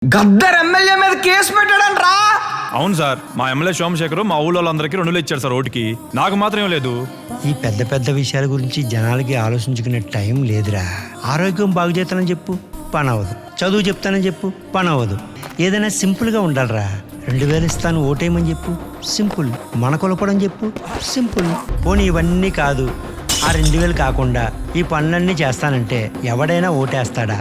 Gaddar MLA మీద case పెట్టాడంట్రా. అవును sir, మా ఎమ్మెల్యే సోమశేఖర్ మా ఊళ్ళో వాళ్ళందరికీ 2 ఇచ్చారు సార్ ఓటుకి. నాకు మాత్రం ఏం లేదు. ఈ పెద్ద పెద్ద విషయాల గురించి జనాలకి ఆలోచించుకునే టైం లేదురా. ఆరోగ్యం బాగు చేస్తానని చెప్పు, పని అవ్వదు. చదువు చెప్తానని చెప్పు, పని అవ్వదు. ఏదైనా సింపుల్గా ఉండాలిరా. 2000 ఇస్తాను ఓటేయమని చెప్పు, సింపుల్. మన కొలపడం చెప్పు, సింపుల్. పోనీ ఇవన్నీ కాదు, ఆ 2000 కాకుండా ఈ పనులన్నీ చేస్తానంటే ఎవడైనా ఓటేస్తాడా?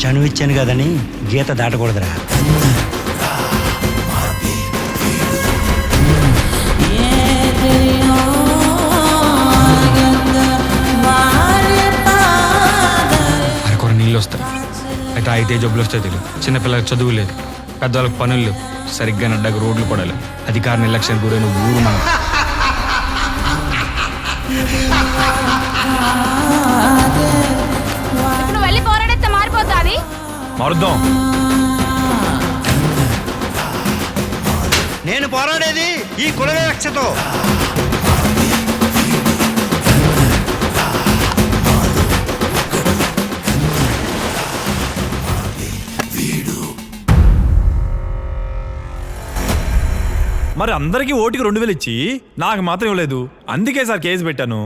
చనువు ఇచ్చాను కదని గీత దాటకూడదురా. అరకొర నీళ్ళు వస్తాయి, అయితే 5 జబ్బులు వస్తాయి తెలియదు. చిన్నపిల్లలకు చదువు లేదు, పెద్దవాళ్ళకి పనులు లేవు, సరిగ్గా నడ్డకు రోడ్లు కూడా లేవు. అధికార నిర్లక్ష్యం గురైన ఊరు మనం. ఇప్పుడు వెళ్ళి పోరాడితే మారిపోతాది. మారుద్దాం. నేను పోరాడేది ఈ కుల వివక్షతో. మరి అందరికీ ఓటుకి 2000 ఇచ్చి నాకు మాత్రం ఇవ్వలేదు. అందుకే సార్ కేసు పెట్టాను.